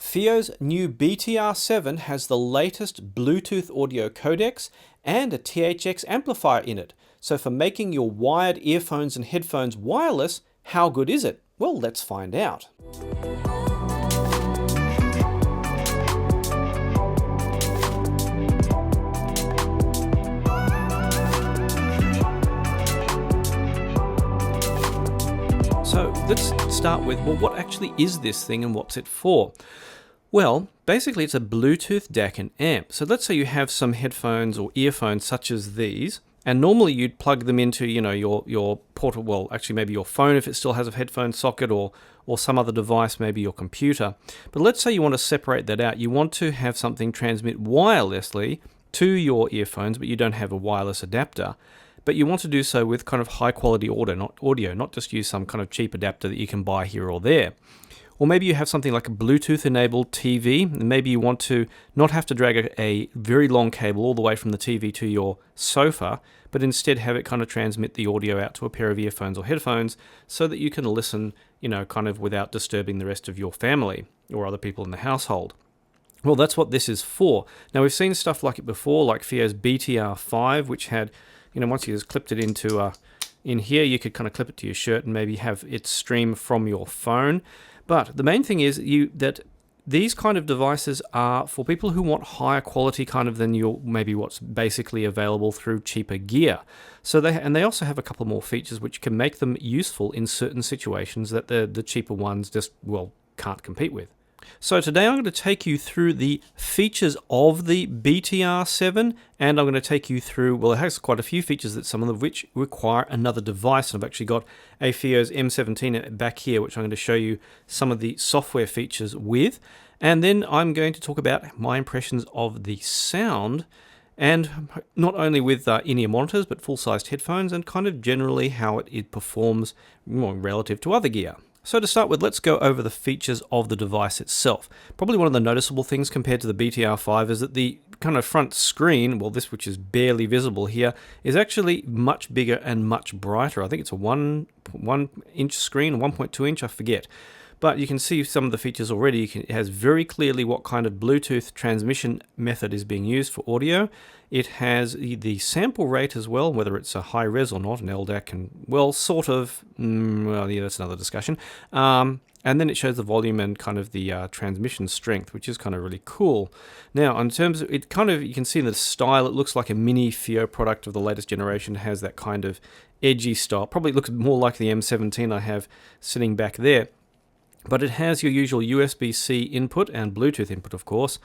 FiiO's new BTR7 has the latest Bluetooth audio codecs and a THX amplifier in it. So for making your wired earphones and headphones wireless, how good is it? Well, let's find out. So let's start with, well, what actually is this thing and what's it for? Well, basically it's a Bluetooth DAC and amp. So let's say you have some headphones or earphones such as these, and normally you'd plug them into, your portable, well, actually maybe your phone if it still has a headphone socket, or some other device, maybe your computer. But let's say you want to separate that out. You want to have something transmit wirelessly to your earphones, but you don't have a wireless adapter. But you want to do so with kind of high quality audio, not just use some kind of cheap adapter that you can buy here or there. Or maybe you have something like a Bluetooth enabled TV, and maybe you want to not have to drag a very long cable all the way from the TV to your sofa, but instead have it kind of transmit the audio out to a pair of earphones or headphones so that you can listen, kind of without disturbing the rest of your family or other people in the household. Well, that's what this is for. Now, we've seen stuff like it before, like FiiO's BTR7, which had, once you just clipped it into in here, you could kind of clip it to your shirt and maybe have it stream from your phone. But the main thing is that these kind of devices are for people who want higher quality kind of than maybe what's basically available through cheaper gear. So they also have a couple more features which can make them useful in certain situations that the cheaper ones just, can't compete with. So today I'm going to take you through the features of the BTR7, and I'm going to take you through, it has quite a few features that some of which require another device. And I've actually got a FiiO's M17 back here, which I'm going to show you some of the software features with. And then I'm going to talk about my impressions of the sound, and not only with in-ear monitors, but full-sized headphones, and kind of generally how it performs relative to other gear. So to start with, let's go over the features of the device itself. Probably one of the noticeable things compared to the BTR7 is that the kind of front screen, this which is barely visible here, is actually much bigger and much brighter. I think it's a 1 inch screen, 1.2 inch, I forget. But you can see some of the features already. It has very clearly what kind of Bluetooth transmission method is being used for audio. It has the sample rate as well, whether it's a high res or not, an LDAC, and sort of, that's another discussion. And then it shows the volume and kind of the transmission strength, which is kind of really cool. Now, in terms of it, you can see in the style, it looks like a mini FiiO product of the latest generation. It has that kind of edgy style. Probably looks more like the M17 I have sitting back there. But it has your usual USB-C input and Bluetooth input, of course.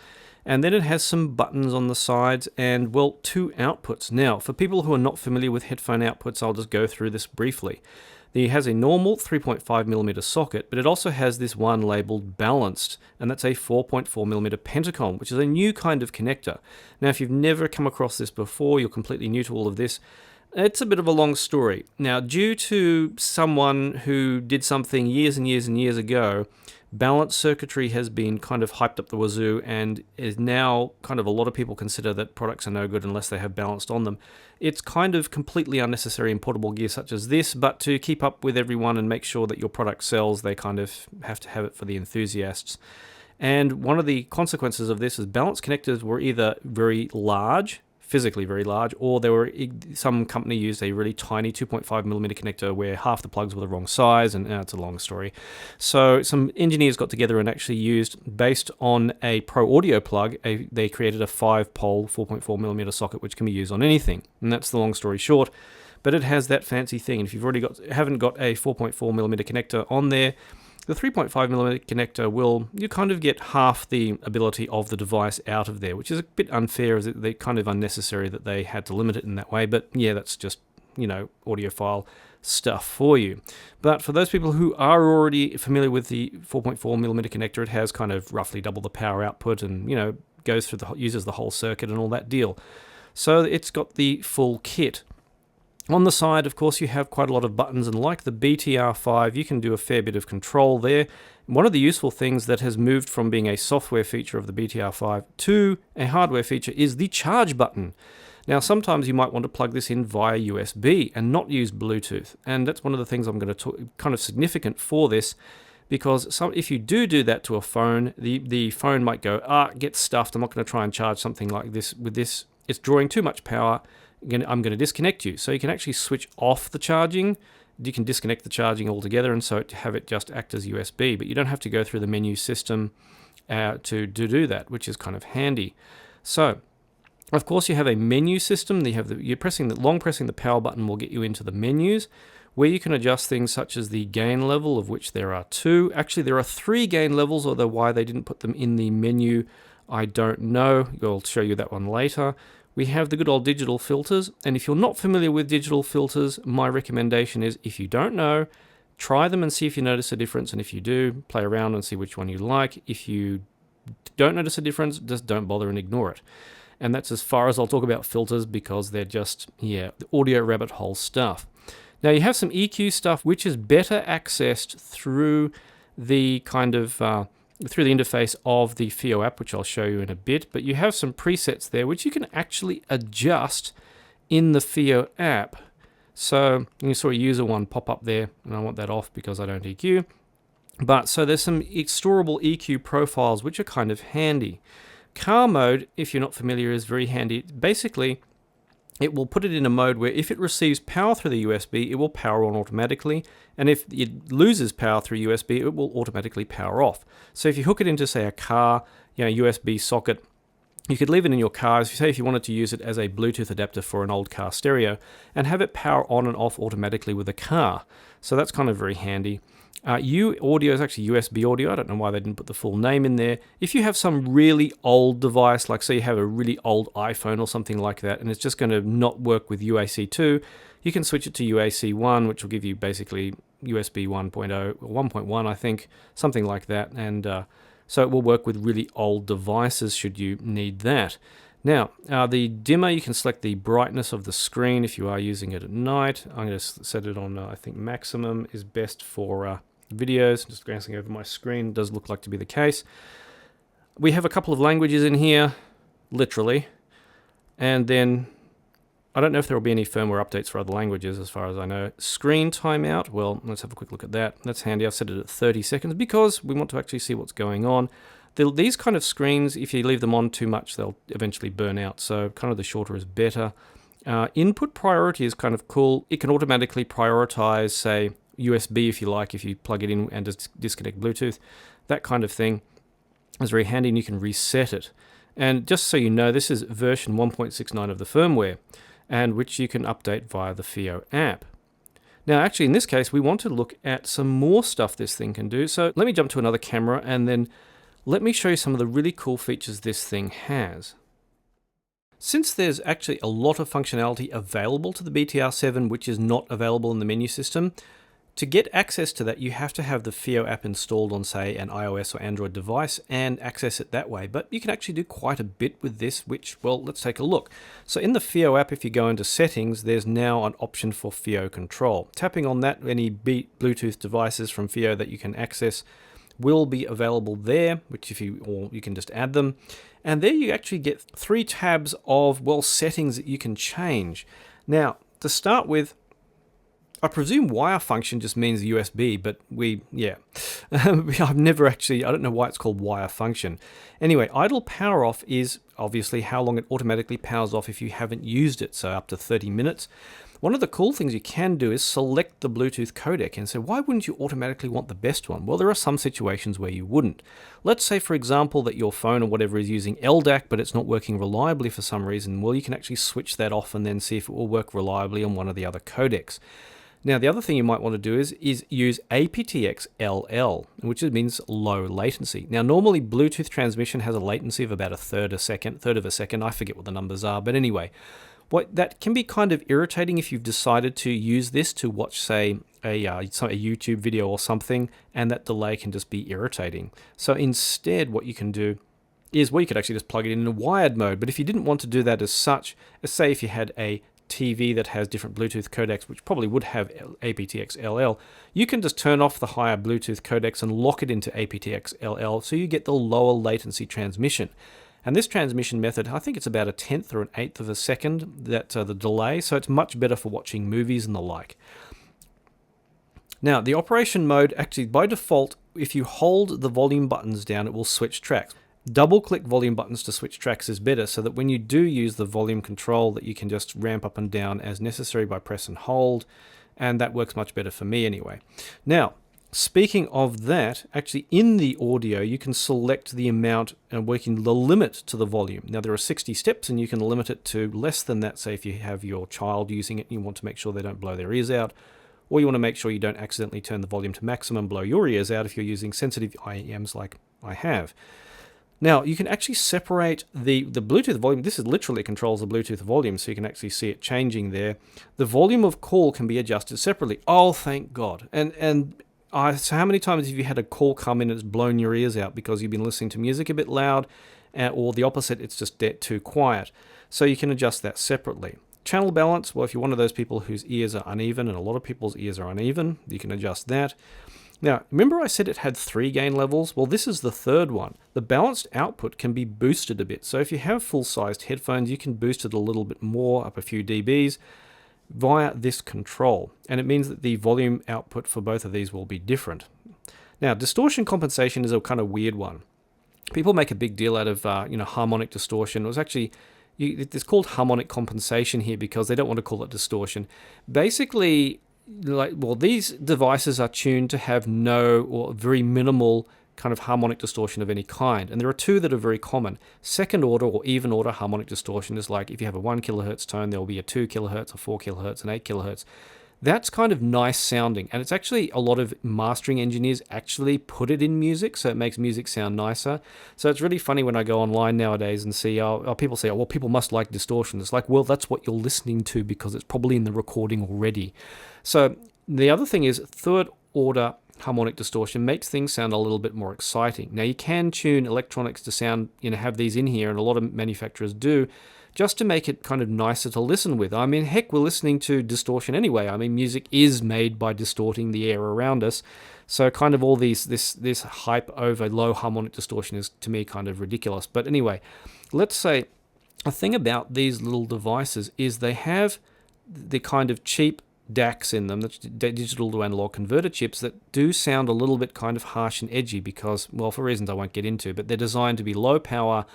And then it has some buttons on the sides and, 2 outputs. Now, for people who are not familiar with headphone outputs, I'll just go through this briefly. It has a normal 3.5mm socket, but it also has this one labeled balanced, and that's a 4.4mm Pentacom, which is a new kind of connector. Now, if you've never come across this before, you're completely new to all of this, it's a bit of a long story. Now, due to someone who did something years and years and years ago, balanced circuitry has been kind of hyped up the wazoo, and is now kind of a lot of people consider that products are no good unless they have balanced on them. It's kind of completely unnecessary in portable gear such as this, but to keep up with everyone and make sure that your product sells, they kind of have to have it for the enthusiasts. And one of the consequences of this is balanced connectors were either very large, physically very large, or some company used a really tiny 2.5mm connector where half the plugs were the wrong size, and it's a long story. So some engineers got together and actually used, based on a Pro Audio plug, they created a 5-pole 4.4mm socket which can be used on anything, and that's the long story short. But it has that fancy thing, and if you've already haven't got a 4.4mm connector on there, the 3.5mm connector you kind of get half the ability of the device out of there, which is a bit unfair, as they're kind of unnecessary that they had to limit it in that way. But yeah, that's just, audiophile stuff for you. But for those people who are already familiar with the 4.4mm connector, it has kind of roughly double the power output and, goes through uses the whole circuit and all that deal. So it's got the full kit. On the side, of course, you have quite a lot of buttons, and like the BTR7, you can do a fair bit of control there. One of the useful things that has moved from being a software feature of the BTR7 to a hardware feature is the charge button. Now, sometimes you might want to plug this in via USB and not use Bluetooth, and that's one of the things I'm going to talk kind of significant for this. because if you do that to a phone, the phone might go, get stuffed, I'm not going to try and charge something like this with this. It's drawing too much power. I'm going to disconnect you. So you can actually switch off the charging. You can disconnect the charging altogether and so have it just act as USB, but you don't have to go through the menu system to do that, which is kind of handy. So, of course, you have a menu system. Long pressing the power button will get you into the menus, where you can adjust things such as the gain level, of which there are 2. Actually, there are 3 gain levels, although why they didn't put them in the menu, I don't know. I'll show you that one later. We have the good old digital filters, and if you're not familiar with digital filters, my recommendation is, if you don't know, try them and see if you notice a difference, and if you do, play around and see which one you like. If you don't notice a difference, just don't bother and ignore it. And that's as far as I'll talk about filters, because they're just, the audio rabbit hole stuff. Now you have some EQ stuff, which is better accessed through the through the interface of the FiiO app, which I'll show you in a bit, but you have some presets there which you can actually adjust in the FiiO app. So you saw a user one pop up there, and I want that off because I don't EQ. But so there's some storable EQ profiles which are kind of handy. Car mode, if you're not familiar, is very handy. Basically, it will put it in a mode where if it receives power through the USB, it will power on automatically, and if it loses power through USB, it will automatically power off. So if you hook it into, say, a car, USB socket, you could leave it in your car, if you wanted to use it as a Bluetooth adapter for an old car stereo, and have it power on and off automatically with the car. So that's kind of very handy. audio is actually USB audio. I don't know why they didn't put the full name in there. If you have some really old device, like say you have a really old iPhone or something like that, and it's just going to not work with UAC 2, you can switch it to UAC 1, which will give you basically USB 1.0 or 1.1, I think, something like that. And so it will work with really old devices should you need that. Now, the dimmer, you can select the brightness of the screen if you are using it at night. I'm going to set it on, I think maximum is best for videos. Just glancing over my screen, it does look like to be the case. We have a couple of languages in here, literally. And then, I don't know if there will be any firmware updates for other languages as far as I know. Screen timeout, well, let's have a quick look at that. That's handy. I've set it at 30 seconds because we want to actually see what's going on. These kind of screens, if you leave them on too much, they'll eventually burn out. So kind of the shorter is better. Input priority is kind of cool. It can automatically prioritize, say, USB if you like, if you plug it in and just disconnect Bluetooth. That kind of thing is very handy, and you can reset it. And just so you know, this is version 1.69 of the firmware, and which you can update via the FiiO app. Now, actually, in this case, we want to look at some more stuff this thing can do. So let me jump to another camera, and then let me show you some of the really cool features this thing has. Since there's actually a lot of functionality available to the BTR7 which is not available in the menu system, to get access to that you have to have the FiiO app installed on, say, an iOS or Android device and access it that way. But you can actually do quite a bit with this, which, well, let's take a look. So in the FiiO app, if you go into settings, there's now an option for FiiO control. Tapping on that, any Bluetooth devices from FiiO that you can access will be available there, which you can just add them. And there you actually get 3 tabs of, well, settings that you can change. Now, to start with, I presume wire function just means USB, but I've never actually, I don't know why it's called wire function. Anyway, idle power off is obviously how long it automatically powers off if you haven't used it, so up to 30 minutes. One of the cool things you can do is select the Bluetooth codec and say, why wouldn't you automatically want the best one? Well, there are some situations where you wouldn't. Let's say, for example, that your phone or whatever is using LDAC, but it's not working reliably for some reason. Well, you can actually switch that off and then see if it will work reliably on one of the other codecs. Now, the other thing you might want to do is use aptX LL, which means low latency. Now, normally Bluetooth transmission has a latency of about a third of a second. I forget what the numbers are, but anyway, that can be kind of irritating if you've decided to use this to watch, say, a YouTube video or something, and that delay can just be irritating. So instead, what you can do is, well, you could actually just plug it in a wired mode. But if you didn't want to do that as such, say if you had a TV that has different Bluetooth codecs, which probably would have aptX LL, you can just turn off the higher Bluetooth codecs and lock it into aptX LL, so you get the lower latency transmission. And this transmission method, I think it's about a 1/10 or an 1/8 of a second, that the delay, so it's much better for watching movies and the like. Now, the operation mode, actually by default, if you hold the volume buttons down, it will switch tracks. Double click volume buttons to switch tracks is better, so that when you do use the volume control, that you can just ramp up and down as necessary by press and hold, and that works much better for me anyway. Now, speaking of that, actually in the audio you can select the amount and working the limit to the volume. Now there are 60 steps and you can limit it to less than that, say if you have your child using it and you want to make sure they don't blow their ears out, or you want to make sure you don't accidentally turn the volume to maximum, blow your ears out if you're using sensitive IEMs like I have. Now, you can actually separate the Bluetooth volume. This is literally controls the Bluetooth volume, so you can actually see it changing there. The volume of call can be adjusted separately. Oh, thank God. So how many times have you had a call come in and it's blown your ears out because you've been listening to music a bit loud, or the opposite, it's just too quiet. So you can adjust that separately. Channel balance, well, if you're one of those people whose ears are uneven, and a lot of people's ears are uneven, you can adjust that. Now, remember I said it had 3 gain levels? Well, this is the third one. The balanced output can be boosted a bit. So if you have full-sized headphones, you can boost it a little bit more, up a few dBs, via this control. And it means that the volume output for both of these will be different. Now, distortion compensation is a kind of weird one. People make a big deal out of harmonic distortion. It was actually... it's called harmonic compensation here because they don't want to call it distortion. Basically... these devices are tuned to have no or very minimal kind of harmonic distortion of any kind. And there are 2 that are very common. Second order or even order harmonic distortion is like if you have a 1 kilohertz tone, there will be a 2 kilohertz, a 4 kilohertz, an 8 kilohertz. That's kind of nice sounding. And it's actually a lot of mastering engineers actually put it in music, so it makes music sound nicer. So it's really funny when I go online nowadays and see, people say, well, people must like distortion. It's like, well, that's what you're listening to because it's probably in the recording already. So the other thing is third order harmonic distortion makes things sound a little bit more exciting. Now you can tune electronics to sound, have these in here, and a lot of manufacturers do, just to make it kind of nicer to listen with. I mean, heck, we're listening to distortion anyway. I mean, music is made by distorting the air around us. So kind of all this hype over low harmonic distortion is, to me, kind of ridiculous. But anyway, let's say a thing about these little devices is they have the kind of cheap DACs in them, the digital to analog converter chips, that do sound a little bit kind of harsh and edgy because, well, for reasons I won't get into, but they're designed to be low power,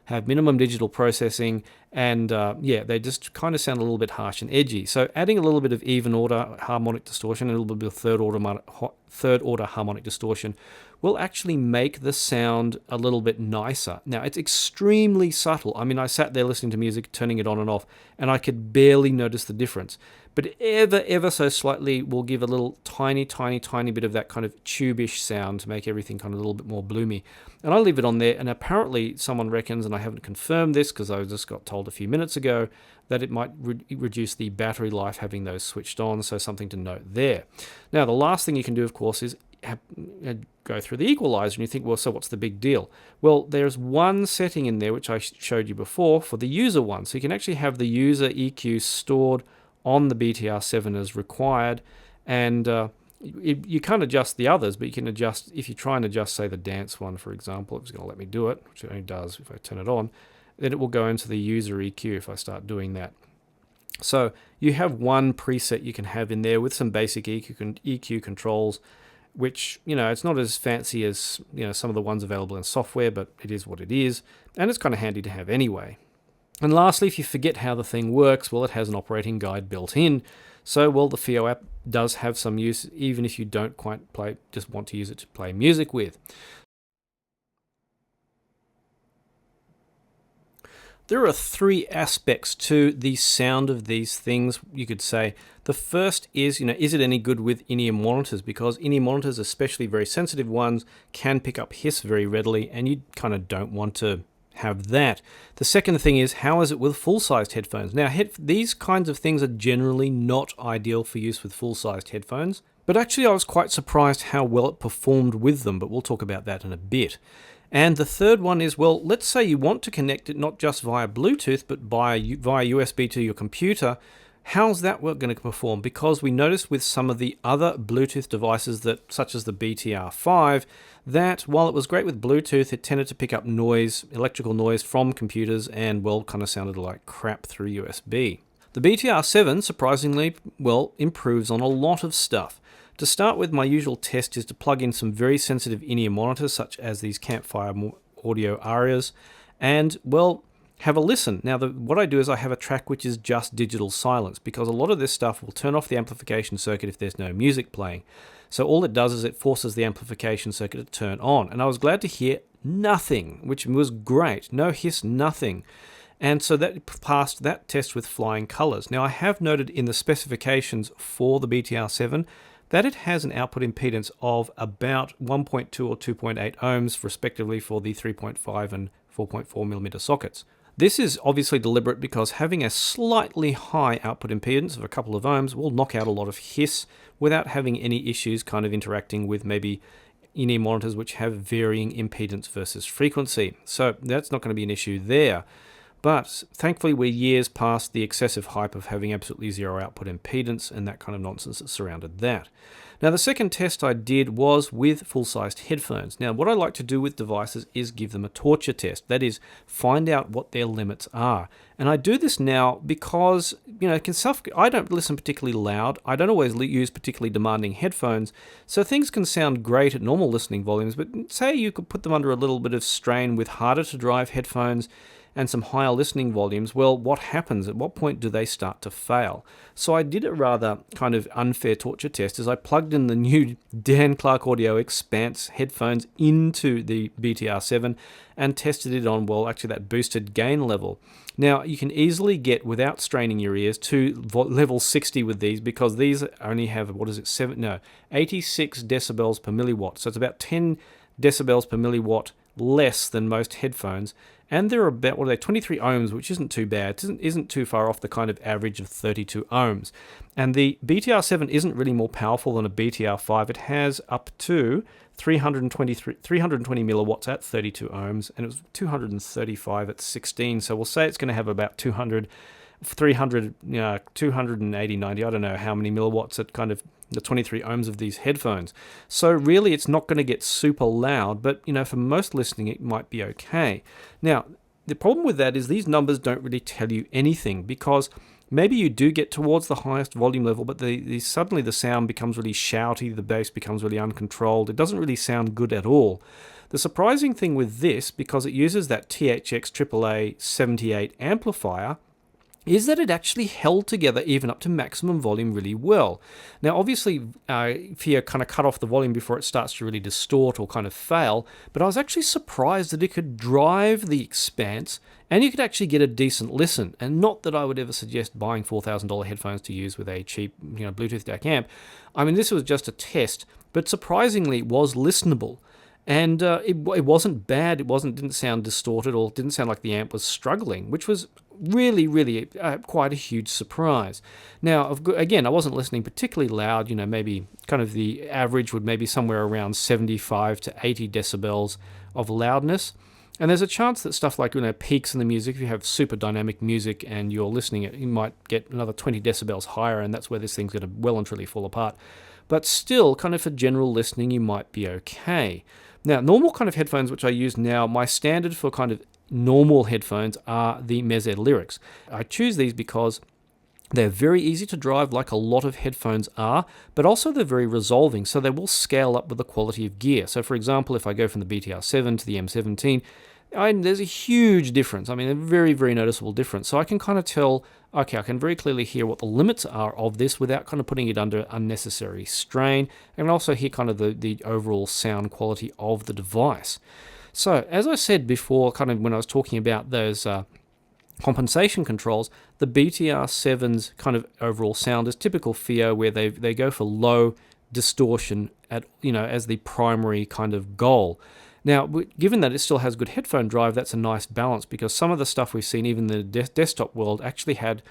have minimum digital processing, and they just kind of sound a little bit harsh and edgy. So adding a little bit of even order harmonic distortion and a little bit of third order harmonic distortion will actually make the sound a little bit nicer. Now, it's extremely subtle. I mean, I sat there listening to music, turning it on and off, and I could barely notice the difference. But ever so slightly will give a little tiny bit of that kind of tube-ish sound to make everything kind of a little bit more bloomy. And I leave it on there, and apparently someone reckons, and I haven't confirmed this because I just got told a few minutes ago, that it might reduce the battery life having those switched on, so something to note there. Now, the last thing you can do, of course, is go through the equalizer, and you think, well, so what's the big deal? Well, there's one setting in there, which I showed you before, for the user one. So you can actually have the user EQ stored on the BTR7 as required, and you can't adjust the others, but you can adjust, if you try and adjust, say, the dance one, for example, it's going to let me do it, which it only does if I turn it on, then it will go into the user EQ if I start doing that. So you have one preset you can have in there with some basic EQ controls, which, it's not as fancy as, some of the ones available in software, but it is what it is, and it's kind of handy to have anyway. And lastly, if you forget how the thing works, well, it has an operating guide built in. So, well, the FiiO app does have some use, even if you don't quite just want to use it to play music with. There are 3 aspects to the sound of these things, you could say. The first is, is it any good with in-ear monitors? Because in-ear monitors, especially very sensitive ones, can pick up hiss very readily, and you kind of don't want to have that. The second thing is, how is it with full-sized headphones? Now, these kinds of things are generally not ideal for use with full-sized headphones, but actually I was quite surprised how well it performed with them, but we'll talk about that in a bit. And the third one is, well, let's say you want to connect it not just via Bluetooth, but via USB to your computer. How's that going to perform? Because we noticed with some of the other Bluetooth devices, such as the BTR7, that while it was great with Bluetooth, it tended to pick up noise, electrical noise from computers, and, well, kind of sounded like crap through USB. The BTR7, surprisingly, well, improves on a lot of stuff. To start with, my usual test is to plug in some very sensitive in-ear monitors, such as these Campfire Audio Arias, and, well, have a listen. Now, what I do is I have a track which is just digital silence, because a lot of this stuff will turn off the amplification circuit if there's no music playing. So all it does is it forces the amplification circuit to turn on. And I was glad to hear nothing, which was great. No hiss, nothing. And so that passed that test with flying colors. Now, I have noted in the specifications for the BTR7 that it has an output impedance of about 1.2 or 2.8 ohms, respectively, for the 3.5 and 4.4 millimeter sockets. This is obviously deliberate because having a slightly high output impedance of a couple of ohms will knock out a lot of hiss without having any issues kind of interacting with maybe in-ear monitors which have varying impedance versus frequency. So that's not going to be an issue there. But thankfully we're years past the excessive hype of having absolutely zero output impedance and that kind of nonsense that surrounded that. Now, the second test I did was with full-sized headphones. Now, what I like to do with devices is give them a torture test. That is, find out what their limits are. And I do this now because, I don't listen particularly loud. I don't always use particularly demanding headphones. So things can sound great at normal listening volumes, but say you could put them under a little bit of strain with harder to drive headphones and some higher listening volumes. Well, what happens? At what point do they start to fail? So I did a rather kind of unfair torture test as I plugged in the new Dan Clark Audio Expanse headphones into the BTR7 and tested it on, well, actually that boosted gain level. Now, you can easily get, without straining your ears, to level 60 with these, because these only have, 86 decibels per milliwatt. So it's about 10 decibels per milliwatt less than most headphones, and they're about 23 ohms, which isn't too bad. It isn't too far off the kind of average of 32 ohms. And the BTR7 isn't really more powerful than a BTR5. It has up to 320 milliwatts at 32 ohms, and it was 235 at 16. So we'll say it's going to have about 280, 90, I don't know how many milliwatts at kind of the 23 ohms of these headphones. So really it's not going to get super loud, but for most listening it might be okay. Now, the problem with that is these numbers don't really tell you anything, because maybe you do get towards the highest volume level, but suddenly the sound becomes really shouty, the bass becomes really uncontrolled, it doesn't really sound good at all. The surprising thing with this, because it uses that THX AAA 78 amplifier, is that it actually held together even up to maximum volume really well. Now, obviously, FiiO kind of cut off the volume before it starts to really distort or kind of fail, but I was actually surprised that it could drive the Expanse and you could actually get a decent listen. And not that I would ever suggest buying $4,000 headphones to use with a cheap Bluetooth DAC amp. I mean, this was just a test, but surprisingly it was listenable. And it wasn't bad. Didn't sound distorted, or didn't sound like the amp was struggling, which was really, really quite a huge surprise. Now, again, I wasn't listening particularly loud. Maybe kind of the average would maybe somewhere around 75 to 80 decibels of loudness. And there's a chance that stuff like peaks in the music, if you have super dynamic music and you're listening, you might get another 20 decibels higher, and that's where this thing's going to well and truly fall apart. But still, kind of for general listening, you might be okay. Now, normal kind of headphones, which I use now, my standard for kind of normal headphones are the Meze Lyrics. I choose these because they're very easy to drive, like a lot of headphones are, but also they're very resolving, so they will scale up with the quality of gear. So, for example, if I go from the BTR7 to the M17, there's a huge difference. I mean, a very, very noticeable difference. So I can kind of tell, okay, I can very clearly hear what the limits are of this without kind of putting it under unnecessary strain, and also hear kind of the overall sound quality of the device. So, as I said before, kind of when I was talking about those compensation controls, the BTR7's kind of overall sound is typical FiiO, where they go for low distortion at as the primary kind of goal. Now, given that it still has good headphone drive, that's a nice balance, because some of the stuff we've seen, even in the desktop world, actually had,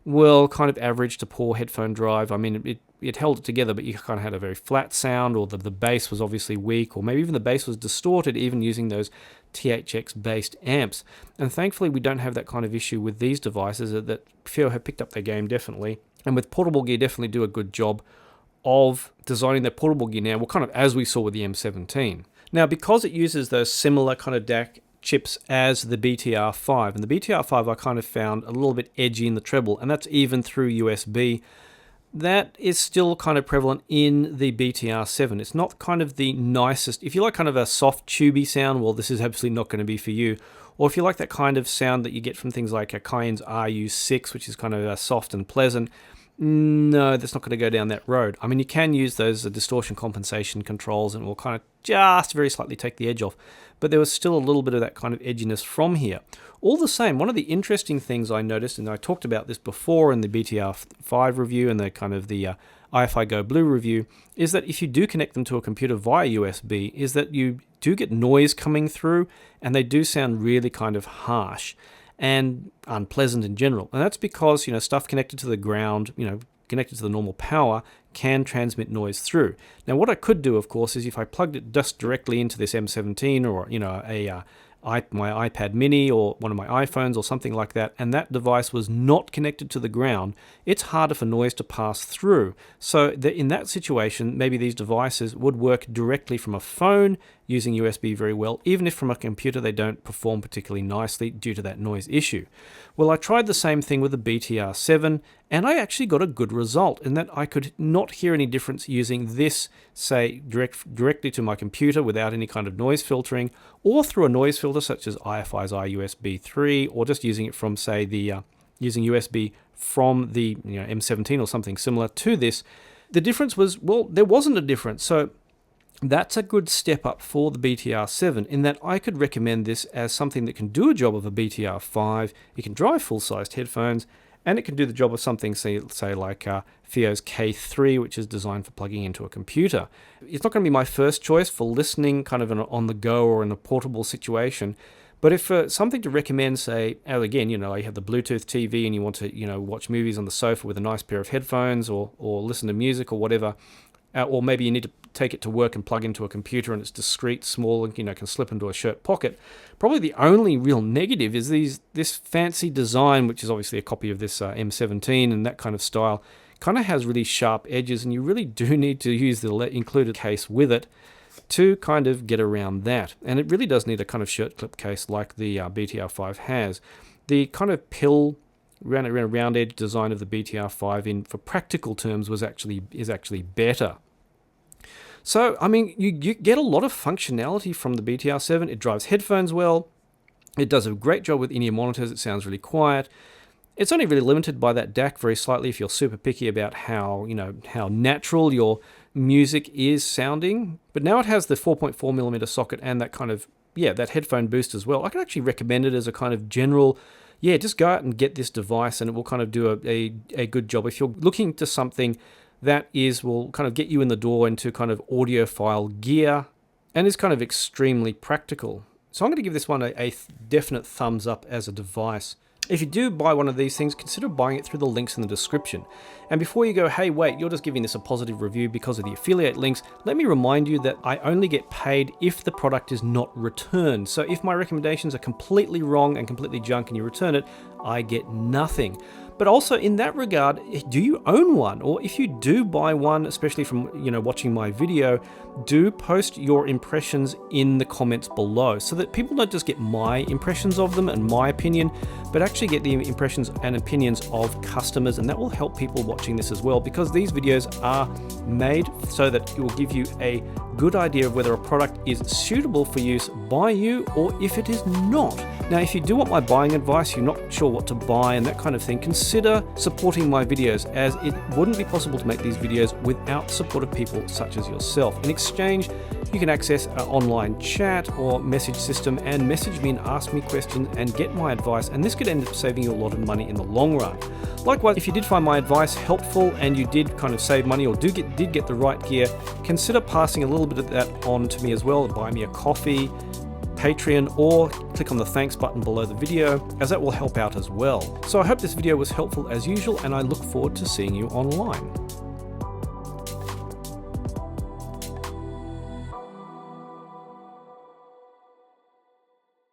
kind of average to poor headphone drive. I mean, it held it together, but you kind of had a very flat sound, or the bass was obviously weak, or maybe even the bass was distorted, even using those THX-based amps. And thankfully, we don't have that kind of issue with these devices. That FiiO have picked up their game, definitely. And with portable gear, definitely do a good job of designing their portable gear now, kind of as we saw with the M17. Now, because it uses those similar kind of DAC chips as the BTR5, and the BTR5 I kind of found a little bit edgy in the treble, and that's even through USB. that is still kind of prevalent in the BTR7. It's not kind of the nicest. If you like kind of a soft, tubey sound, well, this is absolutely not going to be for you. Or if you like that kind of sound that you get from things like a Cayenne's RU6, which is kind of soft and pleasant, no, that's not going to go down that road. I mean, you can use those distortion compensation controls and it will kind of just very slightly take the edge off. But there was still a little bit of that kind of edginess from here. All the same, one of the interesting things I noticed, and I talked about this before in the BTR5 review and the kind of the iFi Go Blue review, is that if you do connect them to a computer via USB, is that you do get noise coming through and they do sound really kind of harsh and unpleasant in general. And that's because, stuff connected to the ground, connected to the normal power, can transmit noise through. Now, what I could do, of course, is if I plugged it just directly into this M17 or, my iPad mini or one of my iPhones or something like that, and that device was not connected to the ground, it's harder for noise to pass through. So in that situation, maybe these devices would work directly from a phone using USB very well, even if from a computer they don't perform particularly nicely due to that noise issue. Well, I tried the same thing with the BTR7, and I actually got a good result in that I could not hear any difference using this, say, directly to my computer without any kind of noise filtering, or through a noise filter such as iFi's iUSB 3, or just using it from, say, using USB from the M17 or something similar to this. The difference was, well, there wasn't a difference. So that's a good step up for the BTR7 in that I could recommend this as something that can do a job of a BTR5. It can drive full-sized headphones, and it can do the job of something, say like FiiO's K3, which is designed for plugging into a computer. It's not going to be my first choice for listening kind of on the go or in a portable situation. But if something to recommend, say, again, you have the Bluetooth TV and you want to, watch movies on the sofa with a nice pair of headphones or listen to music or whatever, or maybe you need to take it to work and plug into a computer and it's discreet, small, and can slip into a shirt pocket. Probably the only real negative is this fancy design, which is obviously a copy of this M17 and that kind of style, kind of has really sharp edges, and you really do need to use the included case with it to kind of get around that. And it really does need a kind of shirt clip case like the BTR5 has. The kind of pill round edge design of the BTR5 for practical terms is actually better. So, I mean, you get a lot of functionality from the BTR7. It drives headphones well. It does a great job with in-ear monitors. It sounds really quiet. It's only really limited by that DAC very slightly if you're super picky about how natural your music is sounding. But now it has the 4.4mm socket and that kind of, that headphone boost as well. I can actually recommend it as a kind of general, just go out and get this device and it will kind of do a good job. If you're looking to something that will kind of get you in the door into kind of audiophile gear and is kind of extremely practical. So I'm going to give this one a definite thumbs up as a device. If you do buy one of these things, consider buying it through the links in the description. And before you go, hey, wait, you're just giving this a positive review because of the affiliate links, let me remind you that I only get paid if the product is not returned. So if my recommendations are completely wrong and completely junk and you return it, I get nothing. But also in that regard, do you own one? Or if you do buy one, especially from watching my video, do post your impressions in the comments below so that people don't just get my impressions of them and my opinion, but actually get the impressions and opinions of customers, and that will help people watching this as well, because these videos are made so that it will give you a good idea of whether a product is suitable for use by you or if it is not. Now, if you do want my buying advice, you're not sure what to buy and that kind of thing, consider supporting my videos, as it wouldn't be possible to make these videos without the support of people such as yourself. In exchange, you can access an online chat or message system and message me and ask me questions and get my advice, and this could end up saving you a lot of money in the long run. Likewise, if you did find my advice helpful and you did kind of save money or did get the right gear, consider passing a little bit of that on to me as well. Buy me a coffee, Patreon, or click on the thanks button below the video, as that will help out as well. So I hope this video was helpful as usual, and I look forward to seeing you online.